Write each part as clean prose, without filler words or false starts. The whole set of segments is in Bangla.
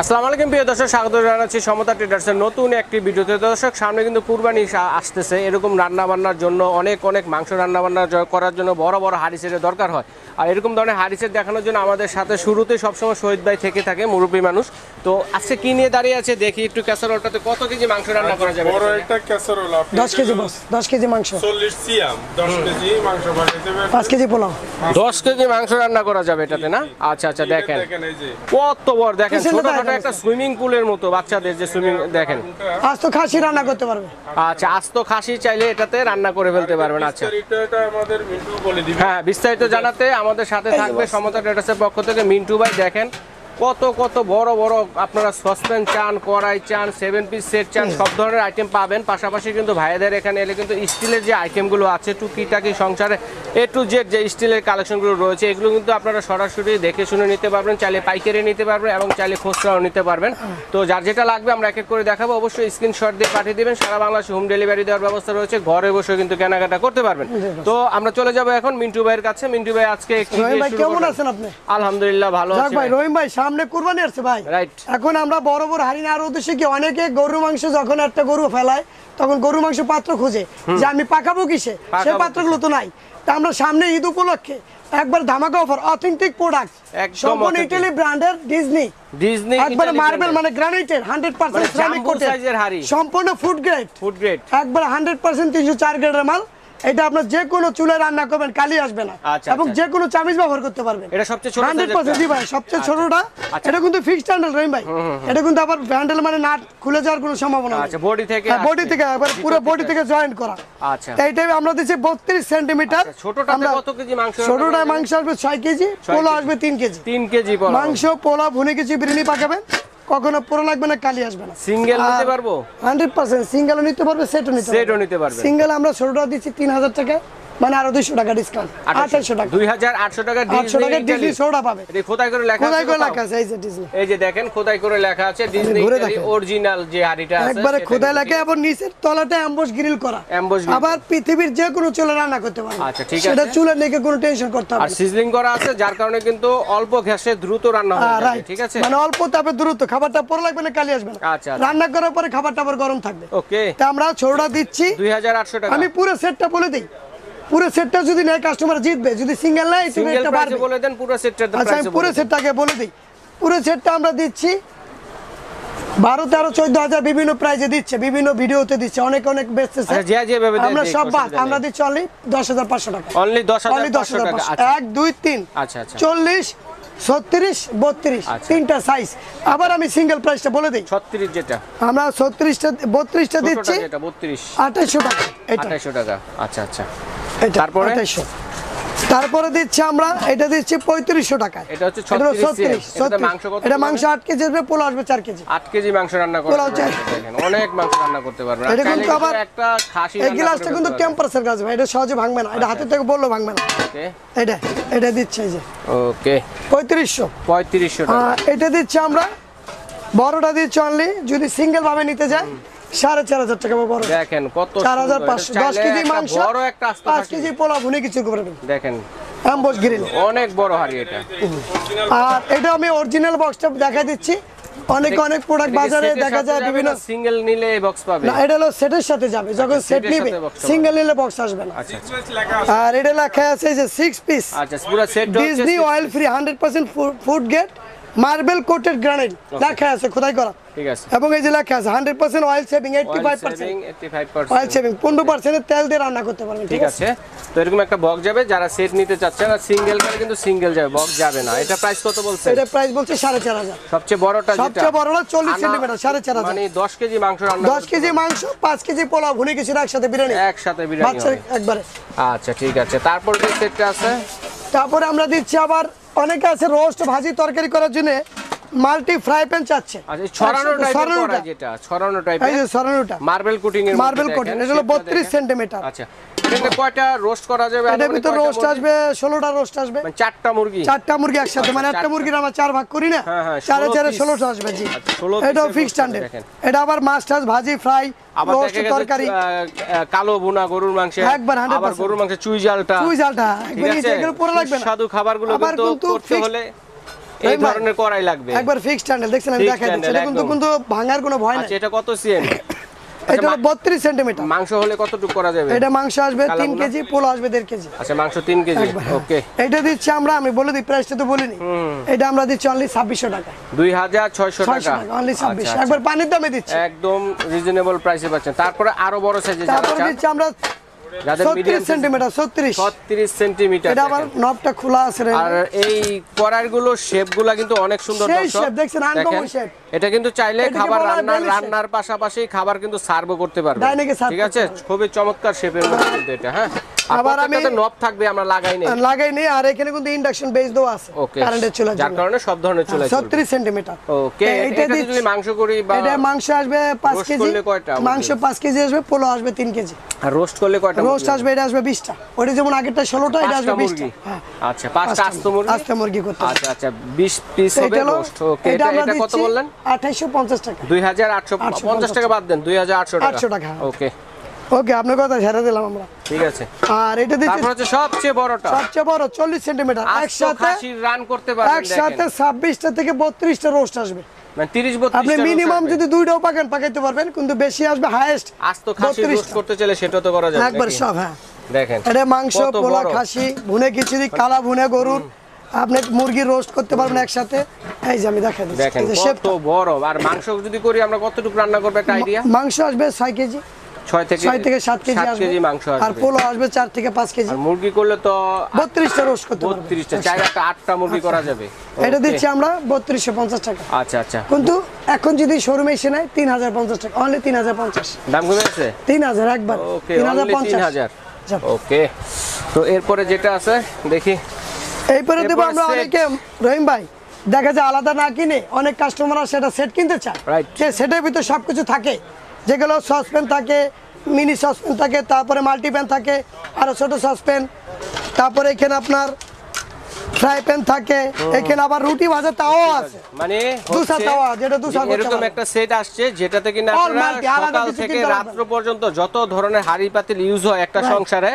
আসসালামু আলাইকুম প্রিয় দর্শক, স্বাগত জানাচ্ছি সমতা ট্রেডার্সের নতুন একটি ভিডিওতে। দর্শক, সামনে কিন্তু কুরবানি আসতেছে। এরকম রান্নাবান্নার জন্য অনেক মাংস রান্নাবান্না করার জন্য বড় বড় হাঁড়ি-সেটের দরকার হয়। আর এরকম ধরনের হাঁড়ি-সেট দেখানোর জন্য আমাদের সাথে শুরুতে সবসময় শহীদ ভাই থেকে থাকে, মুরব্বী মানুষ। তো আজকে কি নিয়ে দাঁড়িয়ে আছে দেখি একটু। ক্যাসারোলটাতে কত কেজি মাংস রান্না করা যাবে? বড় একটা ক্যাসারোল, 10 কেজি বস, 10 কেজি মাংস, 40 সিএম, 10 কেজি মাংস বানাইতে হবে, 5 কেজি পোলাও, 10 কেজি মাংস রান্না করা যাবে এটাতে না? আচ্ছা দেখেন এই যে কত বড়, দেখেন ছোটখাটো একটা সুইমিং পুলের মতো, বাচ্চাদের যে সুইমিং। দেখেন আস্ত খাসি রান্না করতে পারবে। আচ্ছা, আস্ত খাসি চাইলে এটাতে রান্না করে ফেলতে পারবেন। আচ্ছা, এটা আমাদের মিন্টু বলে দিবে। হ্যাঁ, বিস্তারিত জানাতে আমাদের সাথে থাকবে সমতা ট্রেডার্সের পক্ষ থেকে মিন্টু ভাই। দেখেন কত বড় বড় আপনারা সসপ্যান চান, কড়াই চান, 7 পিস সেট চান, সব ধরনের আইটেম পাবেন। পাশাপাশি কিন্তু ভাইদের এখানে এলে কিন্তু স্টিলের যে আইটেমগুলো আছে, টুকিটাকি সংসারে A to Z যে স্টিলের কালেকশনগুলো রয়েছে, এগুলো কিন্তু আপনারা সরাসরি দেখে শুনে নিতে পারবেন। চাইলে পাইকারি নিতে পারবেন এবং চাইলে খুচরাও নিতে পারবেন। তো যার যেটা লাগবে আমরা এক এক করে দেখাবো। অবশ্যই স্ক্রিনশট দিয়ে পাঠিয়ে দেবেন। সারা বাংলাদেশে হোম ডেলিভারি দেওয়ার ব্যবস্থা রয়েছে, ঘরে বসে কিন্তু কেনাকাটা করতে পারবেন। তো আমরা চলে যাবো এখন মিন্টু ভাইয়ের কাছে। মিন্টু ভাই আজকে কেমন আছেন আপনি? আলহামদুলিল্লাহ ভালো আছি ভাই। রহিম ভাই, সামনে কুরবানি আসছে ভাই। রাইট। এখন আমরা বড় বড় হাড়ি নেওয়ার উদ্দেশ্যে কি, অনেকে গরু মাংস যখন একটা গরু ফেলায় তখন গরু মাংস পাত্র খোঁজে যে আমি পাকাবো কিসে, সেই পাত্রগুলো তো নাই। তা আমরা সামনে ঈদ উপলক্ষে একবার ধামাকা অফার, অথেন্টিক প্রোডাক্ট, সম্পূর্ণ ইটালি ব্র্যান্ডের ডিজনি একবার মার্বেল মানে গ্রানাইটের 100% সিরামিক কোটেড সম্পূর্ণ ফুড গ্রেড একবার 100% 304 গ্রেডের মাল। এটা আপনার যে কোনো চুলায় রান্না করবেন কালি আসবে না, এবং যে কোনো চামিচ ব্যবহার করতে পারবেন। এটা সবচেয়ে ছোট 100% জি ভাই, সবচেয়ে ছোটটা। এটা কিন্তু ফিক্সড হ্যান্ডেল রহিম ভাই। এটা কিন্তু আবার হ্যান্ডেল মানে নাট খুলে যাওয়ার কোনো সম্ভাবনা নেই। আচ্ছা, বডি থেকে একবার পুরো বডি থেকে জয়েন্ট করা। আচ্ছা, এইটাই আমরা দিছি 32 সেন্টিমিটার। ছোটটাতে কত কেজি মাংস? ছোটটা মাংস আসবে 6 কেজি, পোলা আসবে 3 কেজি। 3 কেজি মাংস, পোলা, ভুনে কিছু বিরিয়ানি পাকাবেন, কখনো পুরো লাগবে না, কালি আসবে না। সিঙ্গেল নিতে পারবো? 100% সিঙ্গেলও নিতে পারবে, সেটও নিতে পারবে। সিঙ্গেল আমরা ছোটটা দিচ্ছি 3000 টাকা, মানে আরো 200 টাকা ডিসকাউন্ট, 2800 টাকা, 2800 টাকা ডিজনি সোডা পাবে। এটা খোদাই করে লেখা আছে, এই যে ডিজনি, এই যে দেখেন খোদাই করে লেখা আছে ডিজনি অরিজিনাল যে হাড়িটা আছে একবারে খোদাই লেখা, এবং নিচের তলাটা এমবস গ্রিল করা। আবার পৃথিবীর যে কোনো চুলা রান্না করতে পারবে। আচ্ছা, ঠিক আছে, সেটা চুলা নিয়ে কোনো টেনশন করতে হবে না। আর সিজলিং করা আছে, যার কারণে কিন্তু অল্প গ্যাসে দ্রুত রান্না হয়ে যাবে। ঠিক আছে, মানে অল্প তাপে দ্রুত, খাবারটা পরে লাগবে না, কালি আসবে না। আচ্ছা, রান্না করার পরে খাবারটা আবার গরম থাকবে। ওকে, তা আমরা ছোটটা দিচ্ছি 2800 টাকা। আমি পুরো সেটটা বলে দেই, পুরো সেটটা যদি নেয় কাস্টমার জিতবে, যদি সিঙ্গেল নেয় তুমি একটা বাড়বে। বলে দেন পুরো সেটটার প্রাইস। আচ্ছা, আমি পুরো সেটটাকে বলে দিই। পুরো সেটটা আমরা দিচ্ছি 12, 13, 14 হাজার বিভিন্ন প্রাইজে দিচ্ছে, বিভিন্ন ভিডিওতে দিচ্ছে, অনেক বেচতেছে। আমরা সব বাদ, আমরা দিচ্ছি অনলি 10500 টাকা, অনলি 10500 টাকা। 1, 2, 3, আচ্ছা 40, 36, 32 তিনটা সাইজ। আবার আমি সিঙ্গেল প্রাইসটা বলে দিই, 36 যেটা আমরা 36টা 32টা দিচ্ছি 2800 টাকা। এটা 2800 টাকা। আচ্ছা, তারপরে 2800। তারপরে দিচ্ছি আমরা, এটা দিচ্ছি 3500 টাকা। এটা হচ্ছে 36। এটা মাংস কত? এটা মাংস 8 কেজি আসবে, পোলা আসবে 4 কেজি। 8 কেজি মাংস রান্না করতে পারবেন। দেখেন অনেক মাংস রান্না করতে পারবেন। এটা কিন্তু আবার একটা খাসি এই গ্লাসটা কিন্তু টেম্পারেচার গাছ ভাই, এটা সহজে ভাঙবে না, এটা হাতে থেকে বললো ভাঙবে না। ওকে, এটা দিচ্ছে এই যে ওকে 3500 টাকা। এটা দিচ্ছি আমরা, বড়টা দিচ্ছি অনলি, যদি সিঙ্গেল ভাবে নিতে যায় 4500 টাকা বড়। দেখেন কত 4500, 10 কেজি মাংস, বড় একটা আস্ত 5 কেজি পোলা, ভুনে কিছু করবেন। দেখেন এমবস গ্রিল, অনেক বড় হাড়ি এটা। আর এটা আমি অরিজিনাল বক্সটা দেখাই দিচ্ছি। অনেক প্রোডাক্ট বাজারে দেখা যায় বিভিন্ন, সিঙ্গেল নিলে এই বক্স পাবে। না, এটা হলো সেটের সাথে যাবে, যখন সেট নেবে সিঙ্গেল নিলে বক্স আসবে না। আচ্ছা, আর এটা লেখা আছে যে 6 পিস। আচ্ছা, পুরো সেট ডিজনি oil free 100% food grade marble coated granite লেখা আছে, খোদাই করা। ঠিক আছে, এবং এই যে লেখা আছে 100% অয়েল সেভিং, 85% অয়েল সেভিং, 15% তেল দিয়ে রান্না করতে পারবেন। ঠিক আছে, তো এরকম একটা বক্স যাবে যারা সেট নিতে চাচ্ছেন। আর সিঙ্গেল করে কিন্তু সিঙ্গেল যাবে, বক্স যাবে না। এটা প্রাইস কত বলছে? এটা প্রাইস বলছে 4500। সবচেয়ে বড়টা যেটা, সবচেয়ে বড়টা 40 সেন্টিমিটার, 4500, মানে 10 কেজি মাংস রান্না, 10 কেজি মাংস, 5 কেজি পোলাও, ভুনে কিছু একসাথে বিরিয়ানি বাচ্চা একবারে। আচ্ছা, ঠিক আছে, তারপর যে সেটটা আছে। তারপরে আমরা দিচ্ছি আবার, অনেকে আছে রোস্ট ভাজি তরকারি করার জন্য মাল্টি ফ্রাই প্যান চাচ্ছে। আচ্ছা, ছড়ানো টাইপের করা, যেটা ছড়ানো টাইপের, এই যে ছড়ানোটা মার্বেল কোটিং এর, মার্বেল কোটিং, এটা হলো 32 সেন্টিমিটার। আচ্ছা, এটাতে কয়টা রোস্ট করা যাবে? এটার ভিতর রোস্ট আসবে 16টা রোস্ট আসবে, মানে 4টা মুরগি একসাথে, মানে একটা মুরগির আমরা 4 ভাগ করি না, 4 এ 16টা আসবে। জি, এটা ফিক্সড স্ট্যান্ডার্ড। এটা আবার মাছ টাছ ভাজি ফ্রাই, রোস্ট তরকারি, কালো ভুনা গরুর মাংস, একবার 100%, আবার গরুর মাংস চুই জালটা একবার এগুলো পুরো লাগবে না। সাধু খাবারগুলো কিন্তু করতে হলে এই ধরনের কড়াই লাগবে একবার ফিক্সড হ্যান্ডেল, দেখছেন আমি Fixed দেখাই দিচ্ছি, handle, এটা কিন্তু একদম। কিন্তু ভাঙার কোনো ভয় নাই। আচ্ছা এটা কত সিএম? এটা হলো 32 সেন্টিমিটার। মাংস হলে কতটুকু করা যাবে? এটা মাংস আসবে 3 কালাগুলো? কেজি, পোলাও আসবে 1.5 কেজি। আচ্ছা মাংস 3 কেজি, ওকে। এটা দিচ্ছি আমরা, আমি বলে দিই প্রাইসটা তো বলিনি, এটা আমরা দিচ্ছি অনলি 2600 টাকা, 2600 টাকা, অনলি 2600, একবার পানির দামে দিচ্ছি। একদম রিজনেবল প্রাইসে পাচ্ছেন। তারপরে আরো বড় সাইজে যারা তারপর চান, দিচ্ছি আমরা যাদের 36 মিডিয়াম সেন্টিমিটার, 36 36 সেন্টিমিটার। এটা আবার নবটা খোলা আছে রে। আর এই কড়াইগুলো শেপগুলো কিন্তু অনেক সুন্দর সেই দর্শক। shape দেখছেন, uncommon shape। এটা কিন্তু চাইলে এটাকে খাবার বলা হয় belly shape। রান্নার পাশাপাশি খাবার কিন্তু সার্ভও করতে পারবে, ডাইনিকে serve ঠিক আছে? খুবই চমৎকার শেপের মধ্যে কিন্তু এটা, হ্যাঁ। আবার আবার আমি আমি- নব থাকবে, আমরা লাগাই নেই, লাগাই নেই, আর এখানে কিন্তু ইন্ডাকশন বেস দেওয়া আছে ওকে, কারেন্টের চুলার যার জন্য। কারণে সব ধরনের চুলা 36 সেন্টিমিটার, ওকে। এটা এটা যদি মাংস করি বা এটা মাংস আসবে 5 roast কেজি, করলে কয়টা? মাংস 5 কেজি আসবে, পোলাও আসবে 3 কেজি, আর রোস্ট করলে কয়টা? রোস্ট আসবে, এটা আসবে 20টা, ওটা যেমন আগেরটা 16টা, এটা আসবে 20টা। হ্যাঁ, আচ্ছা 5টা আস্ত মুরগি, আস্ত মুরগি করতে হবে। আচ্ছা আচ্ছা 20 পিস হবে এটা হলো, রোস্ট, ওকে। এটা আমরা এটা কত দিচ্ছি বললেন? 2850 টাকা, 2850 টাকা বাদ দেন, 2800 টাকা, 800 টাকা, হ্যাঁ। ওকে ওকে, আপনার কথা ছেড়ে দিলাম আমরা। ঠিক আছে। আর এটা দিচ্ছি তারপর হচ্ছে সবচেয়ে বড়টা, সবচেয়ে বড় 40 সেন্টিমিটার, আস্ত একসাথে খাসির রান করতে পারবেন, একসাথে দেখেন 26টা থেকে 32টা রোস্ট আসবে। মানে 30-32 আপনি মিনিমাম যদি দুইটাও পাকাইতে পারবেন, কিন্তু বেশি আসবে হাইয়েস্ট আস্ত খাসি রোস্ট করতে চাইলে সেটা তো করা যাবে একবার নাকি? সব, হ্যাঁ। দেখেন এটা মাংস, কত পোলা, বড়। খাসি, ভুনে খিচুড়ি, কালা ভুনে গরুর, আপনি মুরগি রোস্ট করতে পারবেন একসাথে। এই যে আমি দেখাই দিচ্ছি, দেখেন এই যে কত শেপটা। বড়। আর মাংস যদি করি আমরা কতটুকু রান্না করব একটা আইডিয়া? মাংস আসবে 6 কেজি, 6 থেকে 7 কেজি 7 আসবে, কেজি মাংস আর আসবে। পোলাও আসবে 4 থেকে 5 কেজি। আর মুরগি করলে তো 32টা রোস্ট করতে পারবেন। 32টা, চাইলে একটা 8টা মুরগি করা যাবে। এটা ওকে। দিচ্ছি আমরা 3250 টাকা, আচ্ছা আচ্ছা, কিন্তু এখন যদি শোরুমে এসে নেয় 3050 টাকা, অনলি 3050, দাম কমে গেছে? 3000 একবার, ওকে, অনলি 3000। যাক। ওকে, তো এরপরে যেটা আছে দেখি। এইপরে দেবো এরপরে আমরা set। অনেকে, রহিম ভাই, দেখা যায় আলাদা না কিনে অনেক কাস্টমাররা সেটা সেট কিনতে চায়, Right. যে সেটের ভিতরে সবকিছু থাকে, যেগুলো সসপ্যান থাকে, মিনি সসপ্যান থাকে, তারপরে মাল্টিপ্যান থাকে, আরো ছোট সসপ্যান, তারপরে এখানে আপনার ফ্রাই প্যান থাকে, এখানে আবার রুটি ভাজা তাও আছে, মানে দুসা হচ্ছে তাওয়া, যেটা দুসা যে করতে এরকম পারবে। একটা সেট আসছে যেটাতে কিনা All আপনারা multi, আলাদা সকাল কিছু থেকে কিনতে হবে রাত্র পর্যন্ত যত ধরনের হাড়ি পাতিল ইউজ হয় একটা সংসারে,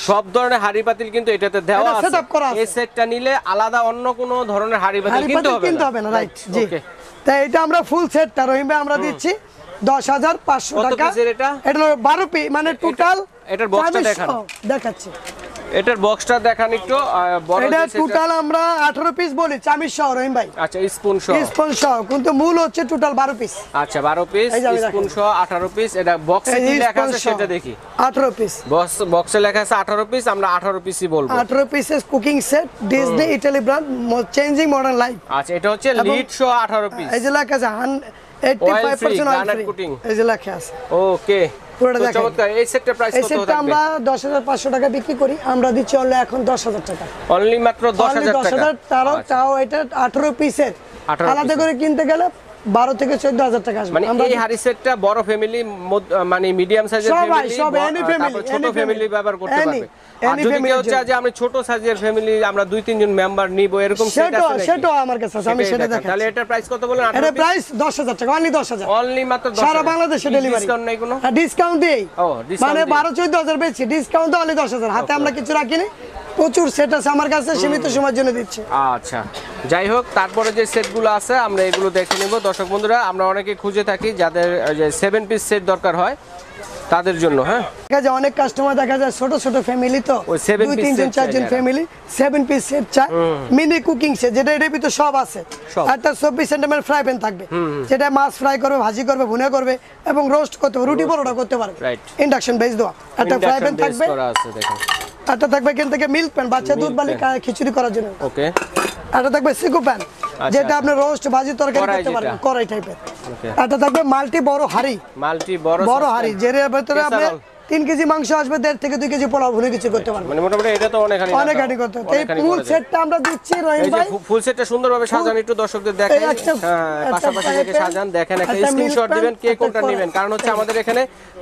সব ধরনের হাড়ি পাতিল কিন্তু এটাতে দেওয়া এটা আছে। setup করা আছে। এই সেটটা নিলে আলাদা অন্য কোনো ধরনের হাড়ি পাতিল কিনতে হবে না, রাইট, জি। ওকে। তাই এটা আমরা ফুল সেটটা রহিম ভাই আমরা দিচ্ছি 10,500 কত টাকা। পিসের এটা? এটা হলো 12 পিস, মানে টোটাল এটার বক্সটা দেখান। দেখাচ্ছি। এটার বক্সটা দেখান একটু, বড় এটা যে সেটটা- টোটাল আমরা 18 পিস বলি, চামিচ সহ রহিম ভাই, আচ্ছা স্পুন সহ, স্পুন সহ, কিন্তু মূল হচ্ছে টোটাল 12 পিস। আচ্ছা 12 পিস, এই যে আমি স্পুন দেখাই। সহ 18 পিস। এটা বক্সে কি লেখা আছে সেটা দেখি। 18 পিস, বক্সে লেখা আছে 18 পিস, আমরা 18 পিসই বলবো। 18 pieces cooking set, Disney Italy brand, changing modern life. আচ্ছা এটা হচ্ছে লিড সহ 18 পিস। এই যে লেখা আছে 85% Oil free, oil garnet free। coating। এই যে লেখা আছে। ওকে, পুরোটা তো দেখাই। চমৎকার। এই সেটটার প্রাইস এই কত সেটটা থাকবে? আমরা 10,500 টাকা বিক্রি করি, আমরা দিচ্ছি অনলি এখন 10,000 টাকা। অনলি মাত্র 10,000 টাকা। 10,000, তাও এটা 18 পিসের, 18 আলাদা পিসের। করে কিনতে গেলে 12 থেকে 14,000 টাকা আসবে। মানে আমরা এই হাড়ি সেটটা বড় ফ্যামিলি, মানে মিডিয়াম সাইজের সবাই, ফ্যামিলি, সব, any family, তারপর ছোট any ফ্যামিলি family, ব্যবহার করতে any, পারবে। আর any যদি family কেউ র চায় যে আমি ছোট সাইজের ফ্যামিলি, আমরা 2-3 জন মেম্বার নিব, এরকম সেট আছে নাকি? সেটাও আমার কাছে আছে, আমি সেটাই সেটা দেখান। দেখাচ্ছি। তাহলে এটার প্রাইস কত বলেন? এটা প্রাইস 10,000 টাকা, অনলি 10,000, অনলি মাত্র 10,000 সারা বাংলাদেশে ডেলিভারি। ডিসকাউন্ট নাই কোনো? ডিসকাউন্ট দেই, ও, discount মানে দেই। 12-14,000 বেচছি, ডিসকাউন্ট অনলি 10,000, হাতে আমরা কিছু রাখিনি, প্রচুর সেট আছে আমার কাছে, সীমিত সময়ের জন্য দিচ্ছি। আচ্ছা, যাই হোক, তারপরে যে সেটগুলো আছে আমরা এগুলো দেখে নিব। দর্শক বন্ধুরা, আমরা অনেকে খুঁজে থাকি যাদের 7 পিস সেট দরকার হয় তাদের জন্য, হ্যাঁ। দেখা যায় অনেক কাস্টমার, দেখা যায় ছোট ছোট ফ্যামিলি, তো ওই 7 2, piece 3 জন, set 4 জন চাই ফ্যামিলি 7 পিস সেট চায়, মিনি কুকিং সেট, যেটা এর ভিতরে সব আছে। সব। একটা 24 সেন্টিমিটার ফ্রাই প্যান থাকবে, যেটা মাছ ফ্রাই করবে, ভাজি করবে, ভুনে করবে, এবং রোস্ট করতে পারবে, রুটি পরোটা করতে পারবে। Right. ইন্ডাকশন বেস দেওয়া একটা ফ্রাই প্যান Induction base থাকবে, করা আছে, দেখেন। একটা থাকবে এখান থেকে মিল্ক প্যান, বাচ্চা দুধ বালি খিচুড়ি করার জন্য। ওকে, একটা থাকবে সিকো প্যান, যেটা আপনি রোস্ট ভাজি তরকারি কড়াই করতে পারবেন, যেটা। কড়াই টাইপের। ওকে। একটা থাকবে মাল্টি বড় হাঁড়ি, মাল্টি বড় বড় saucepan। হাঁড়ি, যেটার ভিতরে আপনি Casserole। 3 কেজি মাংস আসবে, 1.5 থেকে 2 কেজি পোলাও ভুনে কিছু করতে পারবেন। মানে মোটামুটি এটা তো অনেকখানি অনেক হাঁড়ি করতে হবে। এই ফুল সেটটা আমরা দিচ্ছি রহিম এই যে ভাই, ফুল সেটটা সুন্দরভাবে সাজান, একটু দর্শকদের দেখেন। এই একটা- হ্যাঁ, একটা পাশাপাশি রেখে fry pan, সাজান, দেখেন। একটা একটা স্ক্রিনশট milk pan, দিবেন কে একটা কোনটা কড়াই। নেবেন, কারণ হচ্ছে আমাদের এখানে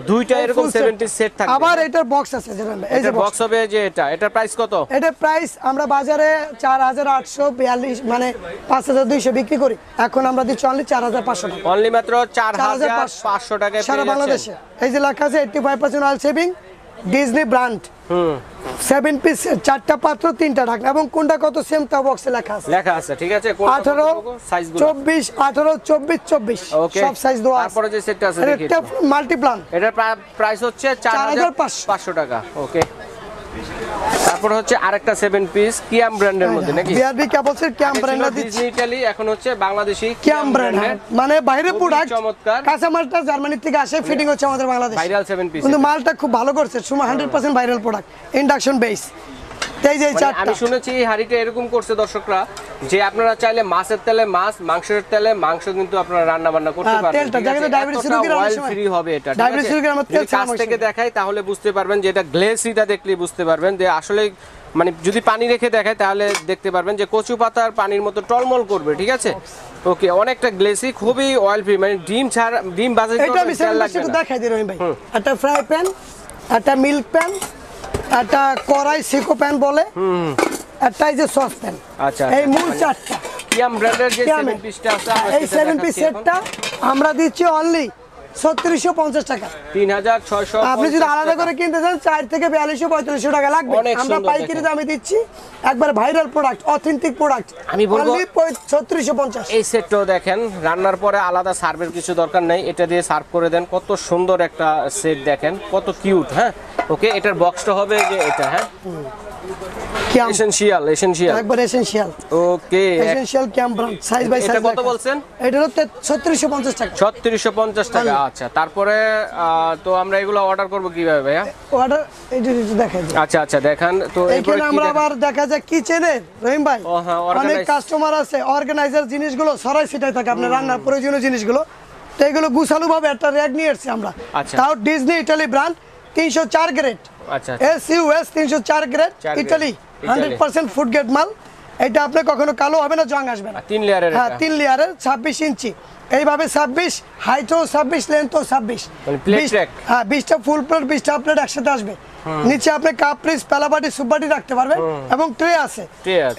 দুইটা এরকম full 7 set। পিস সেট থাকবে। আবার এটার বক্স আছে, যেটা এই যে এটা বক্স হবে যে এটার প্রাইস কত? এটা প্রাইস আমরা বাজারে 4,842, মানে 5,200 বিক্রি করি, এখন আমরা দিচ্ছি অনলি 4,500 টাকা। অনলি মাত্র 4,500 টাকায় সারা পেয়ে বাংলাদেশে। যাচ্ছেন। এই যে লেখা আছে 85% oil saving, Disney brand 7 piece 4টা পাত্র 3টা ঢাকনা এবং কোনটা কত সেম তা বক্সে লেখা আছে। লেখা আছে, ঠিক আছে। 18 24 18 24 24 ওকে, সব সাইজ দেওয়া আছে। তারপরে যে সেটটা আছে দেখি, এটা মাল্টিপ্লান, এটার প্রাইস হচ্ছে 4500 টাকা। ওকে, তারপর হচ্ছে আরেকটা 7 পিস কিয়াম ব্র্যান্ডের মধ্যে নাকি? বিআরবি কেবলসের কিয়াম ব্র্যান্ডটা দিচ্ছি। ডিজনি ইতালি, এখন হচ্ছে বাংলাদেশি কিয়াম ব্র্যান্ড, মানে বাইরে প্রোডাক্ট, চমৎকার। কাঁচা মালটা জার্মানি থেকে আসে, ফিটিং হচ্ছে আমাদের বাংলাদেশ। ভাইরাল 7 পিস, কিন্তু মালটা খুব ভালো করছে, 100% ভাইরাল প্রোডাক্ট, ইন্ডাকশন বেস। এই যে চারটা আমি শুনেছি এই হাড়িটা এরকম করছে দর্শকরা, যে আপনারা চাইলে মাছের তেলে মাছ, মাংসের তেলে মাংস কিন্তু আপনারা রান্না বান্না করতে পারবেন। তেলটা যেটা ডায়াবেটিস রোগীরা অয়েল ফ্রি হবে এটা, ঠিক ডায়াবেটিস আছে? রোগীরা আমরা তেল যদি কাছ থেকে দেখাই তাহলে বুঝতে পারবেন, যে এটা গ্লেসিটা দেখলেই বুঝতে পারবেন যে আসলে মানে যদি পানি রেখে দেখায় তাহলে দেখতে পারবেন যে কচু পাতার পানির মতো টলমল করবে, ঠিক আছে? ওকে, অনেকটা গ্লেসি, খুবই অয়েল ফ্রি, মানে ডিম ছাড়া, ডিম ভাজি এটা আমি সেটা দেখাই দিই রহিম ভাই। একটা ফ্রাই প্যান, একটা মিল্ক প্যান, একটা কড়াই সিকো প্যান বলে, একটা এই যে সস প্যান। আচ্ছা, এই মূল চারটা কিয়াম ব্র্যান্ডের যে 7 পিসটা আছে, এই 7 পিস সেটটা আমরা দিচ্ছি অনলি 3650 টাকা। 3650। আপনি যদি আলাদা করে কিনতে চান 4 থেকে 4200-4500 টাকা লাগবে। আমরা পাইকারি দামে দিচ্ছি, একবার ভাইরাল প্রোডাক্ট, অথেন্টিক প্রোডাক্ট। আমি বলবো 3650। এই সেটটাও দেখেন, রান্নার পরে আলাদা সার্ভের কিছু দরকার নেই, এটা দিয়ে সার্ভ করে দেন। কত সুন্দর একটা সেট দেখেন, কত কিউট। হ্যাঁ, ওকে, এটার বক্সটা হবে যে এটা, হ্যাঁ, কিয়াম এসেনশিয়াল একবার essential. Okay, essential Kiyam brand, size by size. এটা কত বলছেন? এটা হলো 3650 টাকা। 3650 টাকা। আচ্ছা, তারপরে তো আমরা এগুলো অর্ডার করব কিভাবে ভাইয়া? অর্ডার এটা দেখাই দিই। আচ্ছা আচ্ছা, দেখান তো। এখানে আমরা আবার দেখা যায় কিচেনের রহিম ভাই, ও হ্যাঁ, অনেক কাস্টমার আছে অর্গানাইজার জিনিসগুলো সরাই সেটাই থাকে, আপনার রান্নার প্রয়োজনীয় জিনিসগুলো, তো এগুলো গুছালু ভাবে একটা র‍্যাক নিয়ে এসেছি আমরা। আচ্ছা, তাও ডিজনি ইতালি ব্র্যান্ড 304 গ্রেড। আচ্ছা, SUS 304 grade Italy, 100% food grade মাল। এটা আপনি কখনো কালো হবে না, জং আসবে না। 3 লেয়ারের, হ্যাঁ 3 লেয়ারের, 26 ইঞ্চি, এইভাবে 26, হাইটও 26, লেন্থও 26। মানে প্লেট র‍্যাক। হ্যাঁ, 20টা ফুল প্লেট, 20টা প্লেট একসাথে আসবে। নিচে আপনি কাপ পিস, পেলাবাটি, সুপবাটি রাখতে পারবেন, এবং ট্রে আছে।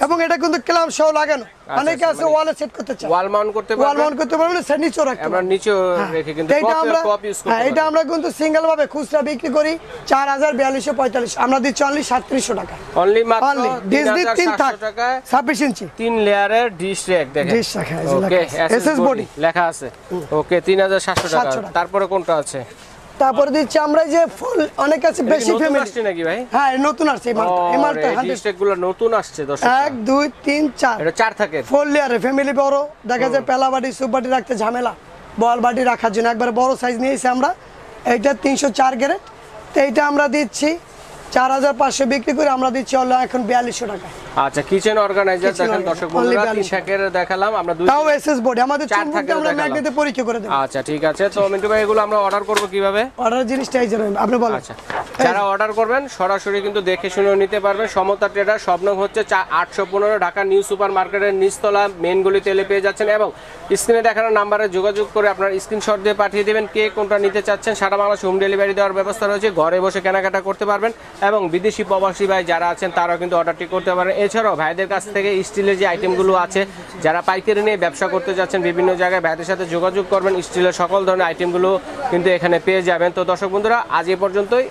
এবং এটা কিন্তু ক্ল্যাম্প সহ লাগানো, অনেকে আছে ওয়ালে সেট করতে চায়, ওয়াল মাউন্ট করতে পারবেন, ওয়াল মাউন্ট করতে পারবেন, সেট নিচেও রাখতে আমরা পারবেন। নিচেও রেখে কিন্তু এটা আমরা টপ ইউজ করতে পারবেন। এটা আমরা কিন্তু সিঙ্গেল ভাবে খুচরা বিক্রি করি 4245, আমরা দিচ্ছি অনলি 3700 টাকা। অনলি মাত্র ডিজনি 3700 টাকায় 26 ইঞ্চি 3 লেয়ারের ডিশ র‍্যাক দেখেন। ডিশ রাখা আছে, ওকে, এসএস বডি লেখা আছে। ওকে, 3700 টাকা। 700 টাকা। তারপরে কোনটা আছে? তারপরে দিচ্ছি আমরা যে ফুল, অনেক আছে বেশি নতুন ফ্যামিলি। আসছে নাকি ভাই? হ্যাঁ, নতুন আসছে এই মালটা। এই মালটা এই ডিশ র‍্যাকগুলো নতুন আসছে দর্শক। 1 2 3 4, এটা 4 থাকে। 4 লেয়ারে ফ্যামিলি বড়, দেখা যায় পেলাবাটি, সুপবাটি রাখতে ঝামেলা, বল বাটি রাখার জন্য একবার বড় সাইজ নিয়েছি আমরা। এইটা 304 গ্রেড, তো এইটা আমরা দিচ্ছি 4500 বিক্রি করে, আমরা দিচ্ছি অনলি এখন 4200 টাকা। আচ্ছা, কিচেন অর্গানাইজার দেখেন দর্শক বন্ধুরা, 3 থাকের দেখালাম আমরা, 2 তাও এসএস বডি, আমাদের 4 চুম্বকটা থাকের আমরা দেখালাম। ম্যাগনেটে পরীক্ষা করে দেব। আচ্ছা, ঠিক আছে। তো মিন্টু ভাই, এগুলো আমরা অর্ডার করব কিভাবে? অর্ডার জিনিসটা এই যে আপনি বলেন। আচ্ছা, যারা অর্ডার করবেন সরাসরি কিন্তু দেখে শুনে নিতে পারবেন। সমতা ট্রেডার, স্বপ্ন হচ্ছে 815 ঢাকা নিউ সুপার মার্কেটের নিচতলা মেন গলি তেলে পেয়ে যাচ্ছেন, এবং স্ক্রিনে দেখানো নাম্বারে যোগাযোগ করে আপনার স্ক্রিনশট দিয়ে পাঠিয়ে দেবেন কে কোনটা নিতে চাচ্ছেন। সারা বাংলাদেশ হোম ডেলিভারি দেওয়ার ব্যবস্থা রয়েছে, ঘরে বসে কেনাকাটা করতে পারবেন, এবং বিদেশি প্রবাসী ভাই যারা আছেন তারাও কিন্তু অর্ডারটি করতে পারেন। এছাড়াও ভাইদের কাছ থেকে স্টিলের যে আইটেমগুলো আছে, যারা পাইকারি নিয়ে ব্যবসা করতে যাচ্ছেন বিভিন্ন জায়গায়, ভাইদের সাথে যোগাযোগ করবেন, স্টিলের সকল ধরনের আইটেমগুলো কিন্তু এখানে পেয়ে যাবেন। তো দর্শক বন্ধুরা, আজ এ পর্যন্তই।